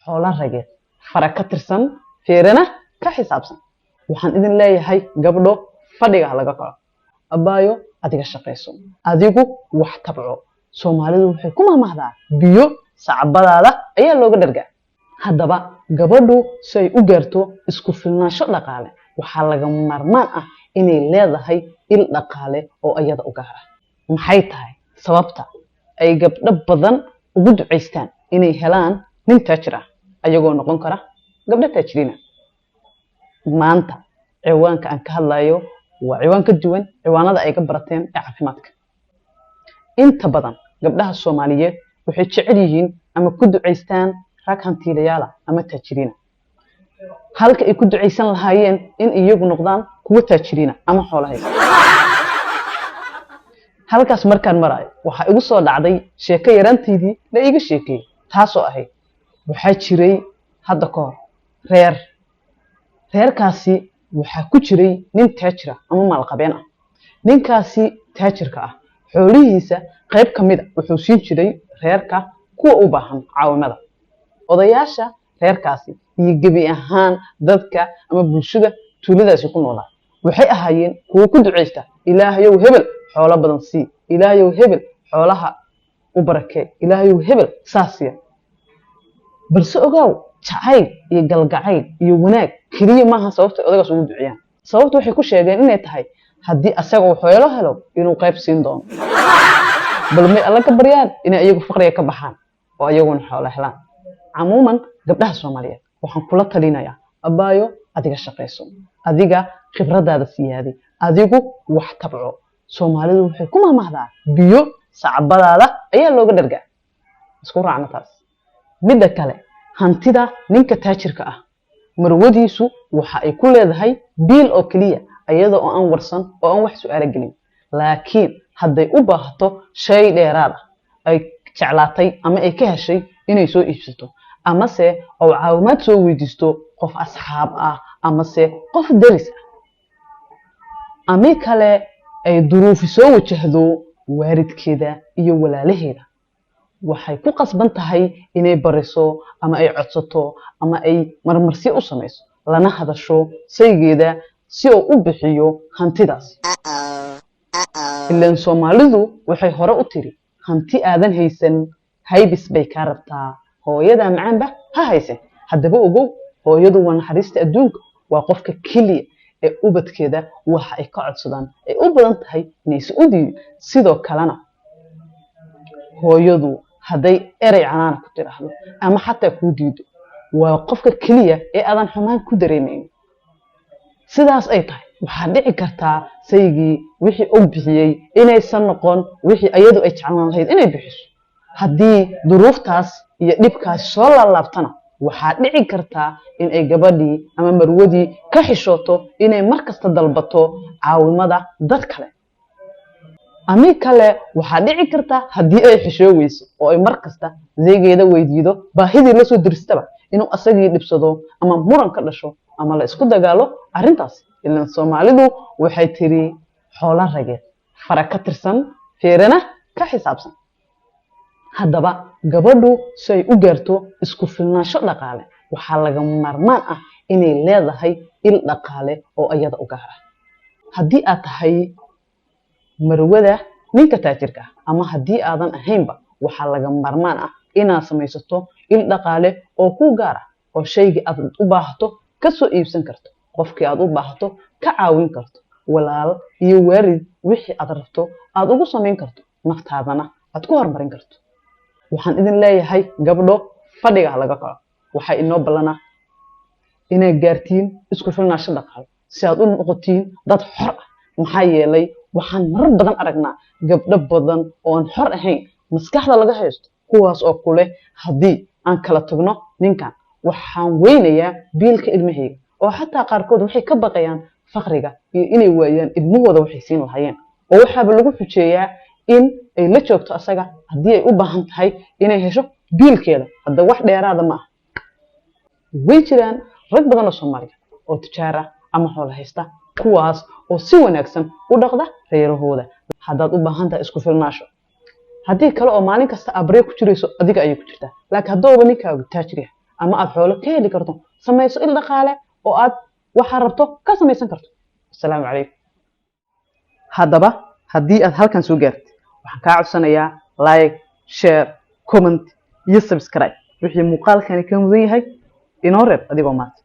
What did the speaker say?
xoolo rageed fara ka tirsan feerana ka xisaabsan waxaan idin leeyahay gabdho fadhiga laga kaco abaayo adiga shaqayso adigu wax tabco Soomaalidu waxay ku maamahdaa biyo sacbadaada ayaa looga dhargaa haddaba gabadhu say u gaarto isku filnaansho dhaqaale waxaa laga marmaan ah inay leedahay il dhaqaale oo ayada u gaar ah maxay tahay sababta ay gabdho badan ugu duceystaan inay helaan nin taajir ah ayagoo noqon kara gabdho taajiriina maanta ciwaanka aan ka hadlayo waa ciwaan ka duwan ciwaanada ay ka barateen ee caafimaadka inta badan gabdhaha Soomaaliyeed waxay jecel yihiin ama ku duceystaan rag hantiilayaal ama taajiriina halka ay ku duceysan lahaayeen in iyagu noqdaan kuwa taajiriina ama xoolo haysta halkaas markaan marayo waxa igu soo dhacday sheeko yaranteedii la iga sheekay taasoo ahayd waxa jiray hadda ka hor reerkaasi waxa ku jiray nin taajir ah ama maalqabeen ah ninkaasi taajirka ah xoolihiisa qayb kamid ah wuxuu siin jiray reerka kuwa u baahan caawimada odayaasha reerkaasi iyo gabi ahaan dadka ama bulshada tuuladaasi ku noolaa waxay ahaayeen kuwa ku duceysta ilaahayow hebel xoolo badan sii ilaahayow hebel xoolaha u barakee ilaahayow hebel saasiya balse ogaaw jacayl iyo galgacayl iyo wanaag kaliya maaha sababta odagaas ugu duciyaan sababtu waxay ku sheegeen inay tahay haddii asaga uu xoolo helo inuu qayb siin doono bal may alla ka baryaan inay iyagu faqriga ka baxaan oo iyaguna xoolo helaan عموما gabdhaha Soomaaliyeed waxaan kula talinayaa abaayo adiga shaqayso adiga khibradaada siyaadi adigu wax tabco Soomaalidu waxay ku maamahdaa biyo sacbadaada ayaa looga dhargaa isku raacna taas midda kale hantida ninka taajirka ah marwadiisu waxa ay ku leedahay biil oo kaliya ayada oo aan warsan oo aan wax su'aal gelin laakiin haday u baahato shay dheeraad ah ay jeclaatay ama ay ka heshay inay soo iibsato ama se oo caawimaad soo weydiisto qof asxaab ah ama se qof daris ah ama kale ay duruufi soo wajahdo waaridkeeda iyo walaalaheeda waxay ku qasban tahay inay bariso ama ay codsato ama ay marmarsi u sameeyso lana hadasho saygeeda si uu u bixiyo hantidaas ilaan Soomaalidu waxay hore u tiri hanti aadan haysan haybis bay ka rabtaa hooyada macaanba ha haysan haddaba ogow hooyadu waa naxariista adduunka waa qofka kaliya ee ubadkeeda waxa ay ka codsadaan ay u badan tahay inay Saudi sidoo kalena hooyadu haday eray canaana ku tiraahdo ama xataa ku diido waa qofka kaliya ee aadan xumaan ku dareemeyn sidaas ay tahay waxa dhici kartaa saygii wixii uu bixiyay inaysan noqon wixii ayadu ay jeclaan lahayd inay bixiso haddii duruuftaas iyo dhibkaas soo laabtana waxa dhici kartaa in ay gabadhii ama marwadii ka xishooto inay markasta dalbato caawimada dad kale ama kale waxa dhici kartaa haddii ay xishooweyso oo ay markasta zeegeeda weydiido baahidii la soo diristaba inuu asagii dhibsado ama muran ka dhasho ama la isku dagaalo arintaas ilaan Soomaalidu waxay tiri xoolo rageed fara ka tirsan feerana ka xisaabsan haddaba gabadhu say u gaarto isku filnaansho dhaqaale waxaa laga marmaan ah inay leedahay il dhaqaale oo ayada u gaar ah haddii aad tahay marwada ninka taajirka ama haddii aadan ahaynba waxaa laga marmaan ah inaad samaysato il dhaqaale oo ku gaar ah oo shayga aad u baahato ka soo iibsan karto qofkii aad u baahato ka caawin karto walaal iyo waarid wixii aad rabto aad ugu sameyn karto naftaadana aad ku hormarin karto waxaan idin leeyahay gabdho fadhiga laga kaco waxa inoo balana inay gaartiin isku filnaansho dhaqaale si aad u noqotiin dad xor ah maxaa yeelay waxaan marar badan aragnaa gabdho badan oo aan xor ahayn maskaxda laga haysto kuwaas oo kule haddii aan kala tagno ninkan waxaan weynayaa biilka ilmahayga oo xataa qaarkood waxay ka baqayaan faqriga iyo inay waayaan ilmahooda waxay siin lahaayeen oo waxaaba lagu xujeeyaa in ay la joogto asaga haddii ay u baahan tahay inay hesho biilkeeda hadda wax dheeraada ma aha way jiraan rag badan oo Soomaaliya oo tijaara ama xoolo haysta kuwaas oo si wanaagsan u dhaqda reerahooda haddaad u baahan tahay isku filnaasho haddii kale oo maalin kasta abriye ku jirayso adiga ayay ku jirtaa laakiin haddooba ninkaagu taajir yahay ama aad xoolo ka heli karto samayso il dhaqaale oo aad waxa rabto ka samaysan karto assalaamu calaykum haddaba haddii aad halkan soo gaartay waxaan kaa codsanayaa like share comment iyo subscribe wixii muuqaalkani ka mudan yahay inoo reeb adigoo maanta